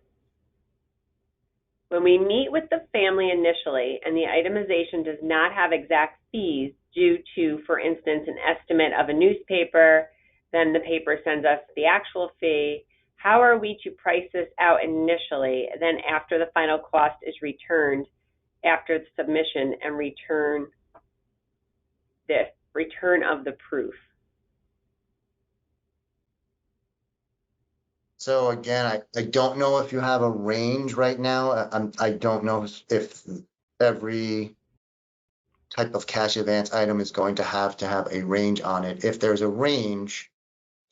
When we meet with the family initially and the itemization does not have exact fees due to, for instance, an estimate of a newspaper, then the paper sends us the actual fee, how are we to price this out initially, then after the final cost is returned, after the submission and return of the proof? So again, I don't know if you have a range right now. I don't know if every type of cash advance item is going to have a range on it. If there's a range,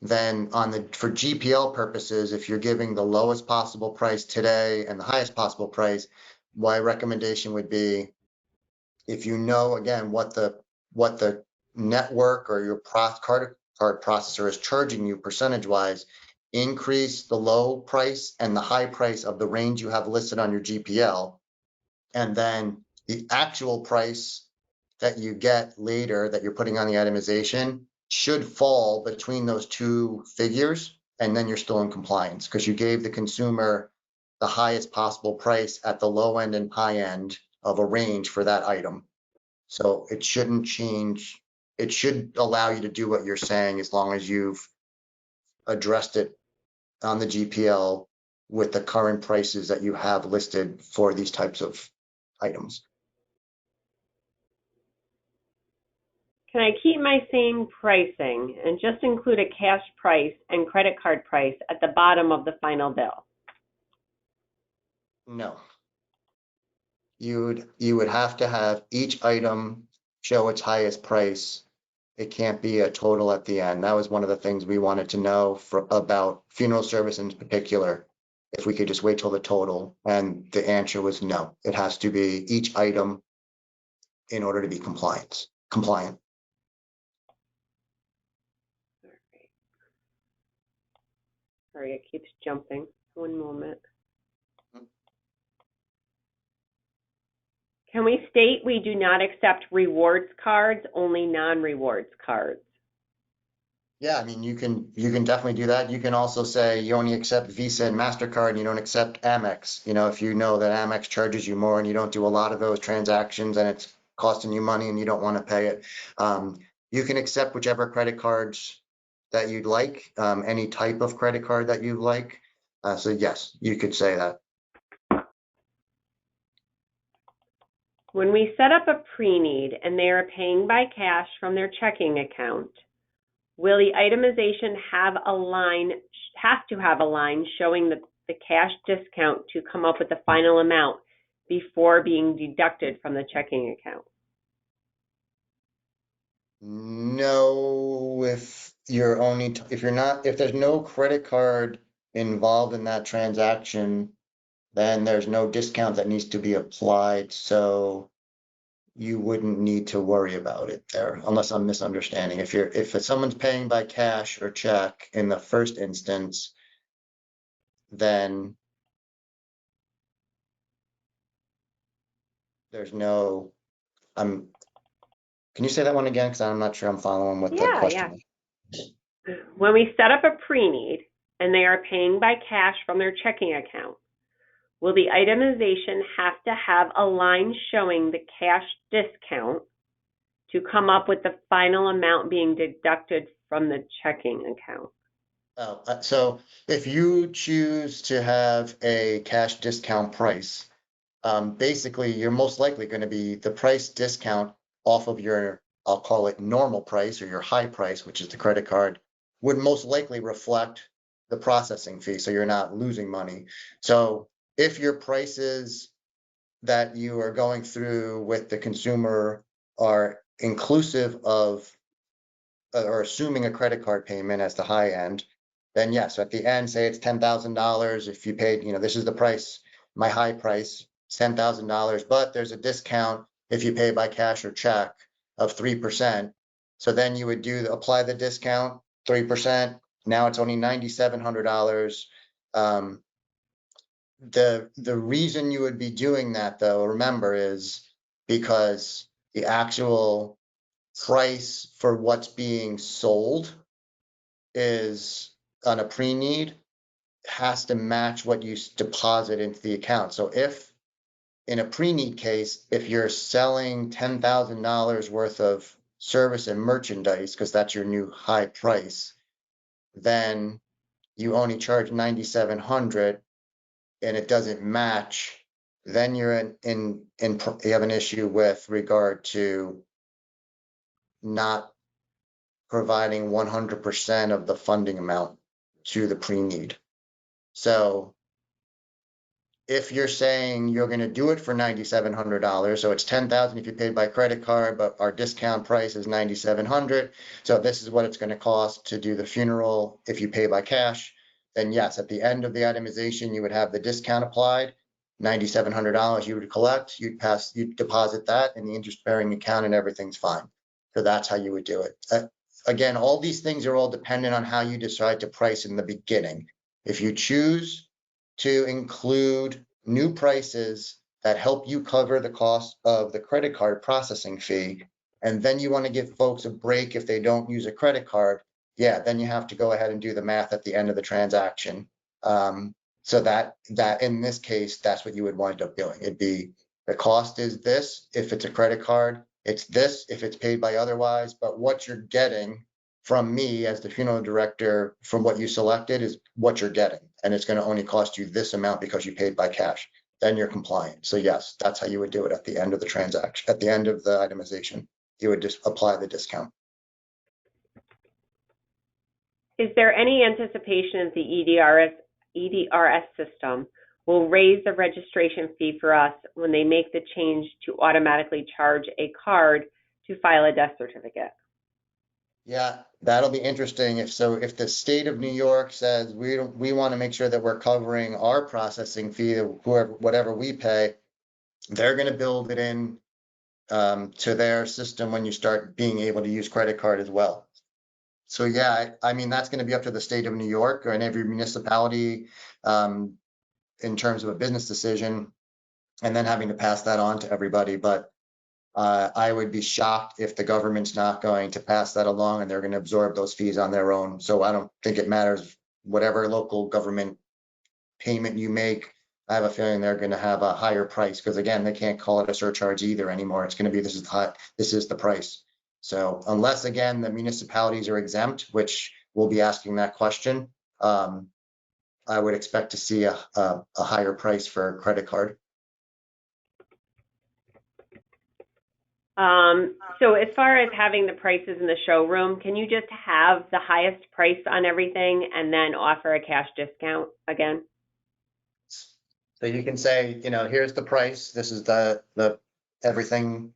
then for GPL purposes, if you're giving the lowest possible price today and the highest possible price, my recommendation would be, if you know, again, what the network or your card processor is charging you percentage wise, increase the low price and the high price of the range you have listed on your GPL. And then the actual price that you get later that you're putting on the itemization should fall between those two figures. And then you're still in compliance because you gave the consumer the highest possible price at the low end and high end of a range for that item. So it shouldn't change. It should allow you to do what you're saying as long as you've addressed it on the GPL with the current prices that you have listed for these types of items. Can I keep my same pricing and just include a cash price and credit card price at the bottom of the final bill? No. You would have to have each item show its highest price. It can't be a total at the end. That was one of the things we wanted to know about funeral service in particular, if we could just wait till the total, and the answer was no. It has to be each item in order to be compliant. Sorry, it keeps jumping. One moment. Can we state we do not accept rewards cards, only non-rewards cards? Yeah, I mean, you can definitely do that. You can also say you only accept Visa and MasterCard and you don't accept Amex. If you know that Amex charges you more and you don't do a lot of those transactions and it's costing you money and you don't want to pay it. You can accept whichever credit cards that you'd like, any type of credit card that you like. So yes, you could say that. When we set up a pre-need and they are paying by cash from their checking account, will the itemization have to have a line showing the cash discount to come up with the final amount before being deducted from the checking account? No, if there's no credit card involved in that transaction, then there's no discount that needs to be applied, so you wouldn't need to worry about it there, unless I'm misunderstanding. If someone's paying by cash or check in the first instance, then there's no, can you say that one again? Because I'm not sure I'm following what the Yeah. question is. When we set up a pre-need and they are paying by cash from their checking account, will the itemization have to have a line showing the cash discount to come up with the final amount being deducted from the checking account? So if you choose to have a cash discount price, basically you're most likely going to be the price discount off of your, I'll call it normal price or your high price, which is the credit card, would most likely reflect the processing fee. So you're not losing money. So if your prices that you are going through with the consumer are inclusive of or assuming a credit card payment as the high end, then yes, at the end, say it's $10,000. If you paid, this is the price, my high price, it's $10,000, but there's a discount if you pay by cash or check of 3%. So then you would apply the discount, 3%. Now it's only $9,700. The reason you would be doing that, though, remember, is because the actual price for what's being sold is on a pre-need has to match what you deposit into the account. So if in a pre-need case, if you're selling $10,000 worth of service and merchandise, because that's your new high price, then you only charge 9,700 and it doesn't match, then you're you have an issue with regard to not providing 100% of the funding amount to the pre-need. So if you're saying you're going to do it for $9,700, so it's $10,000 if you paid by credit card, but our discount price is $9,700. So this is what it's going to cost to do the funeral if you pay by cash. Then yes, at the end of the itemization, you would have the discount applied, $9,700 you would collect, you'd deposit that in the interest-bearing account, and everything's fine. So that's how you would do it. Again, all these things are all dependent on how you decide to price in the beginning. If you choose to include new prices that help you cover the cost of the credit card processing fee, and then you want to give folks a break if they don't use a credit card, yeah, then you have to go ahead and do the math at the end of the transaction. So that in this case, that's what you would wind up doing. It'd be the cost is this if it's a credit card, it's this if it's paid by otherwise, but what you're getting from me as the funeral director from what you selected is what you're getting. And it's going to only cost you this amount because you paid by cash. Then you're compliant. So yes, that's how you would do it at the end of the transaction, at the end of the itemization. You would just apply the discount. Is there any anticipation that the EDRS system will raise the registration fee for us when they make the change to automatically charge a card to file a death certificate? Yeah, that'll be interesting. If the state of New York says we want to make sure that we're covering our processing fee, whatever we pay, they're going to build it in to their system when you start being able to use credit card as well. So yeah, I mean, that's going to be up to the state of New York and every municipality in terms of a business decision, and then having to pass that on to everybody. But I would be shocked if the government's not going to pass that along and they're going to absorb those fees on their own. So I don't think it matters whatever local government payment you make. I have a feeling they're going to have a higher price because again, they can't call it a surcharge either anymore. It's going to be this is the price. So unless again the municipalities are exempt, which we'll be asking that question, I would expect to see a higher price for a credit card. So as far as having the prices in the showroom, can you just have the highest price on everything and then offer a cash discount again? So you can say, here's the price. This is the everything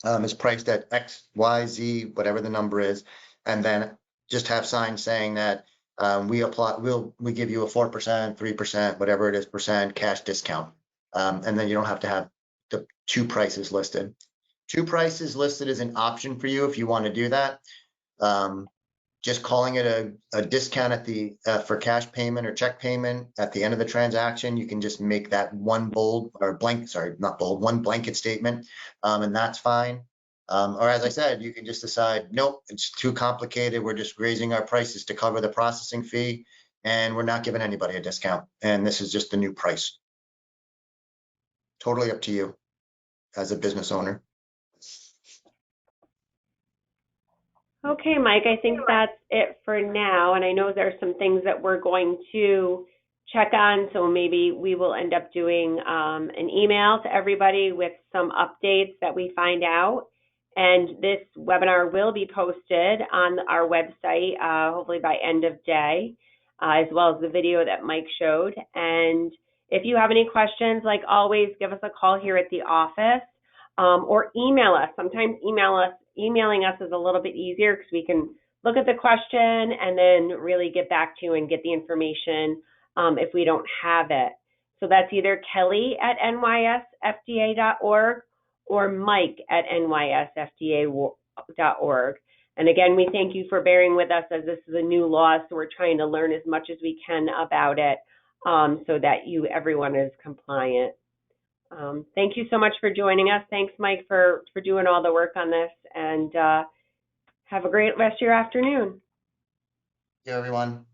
is priced at X, Y, Z, whatever the number is, and then just have signs saying that we give you a 4%, 3%, whatever it is percent cash discount, and then you don't have to have the two prices listed. Two prices listed is an option for you if you want to do that. Um, just calling it a discount at the for cash payment or check payment at the end of the transaction, you can just make that one bold or blank, sorry, not bold, one blanket statement, and that's fine. Or as I said, you can just decide, nope, it's too complicated. We're just raising our prices to cover the processing fee, and we're not giving anybody a discount. And this is just the new price. Totally up to you as a business owner. Okay, Mike, I think that's it for now. And I know there's some things that we're going to check on, so maybe we will end up doing an email to everybody with some updates that we find out. And this webinar will be posted on our website, hopefully by end of day, as well as the video that Mike showed. And if you have any questions, like always, give us a call here at the office. Or email us. Sometimes emailing us is a little bit easier because we can look at the question and then really get back to you and get the information if we don't have it. So that's either Kelly at nysfda.org or Mike at nysfda.org. And again, we thank you for bearing with us as this is a new law, so we're trying to learn as much as we can about it so that everyone is compliant. Thank you so much for joining us. Thanks, Mike, for doing all the work on this, and have a great rest of your afternoon. Yeah, everyone.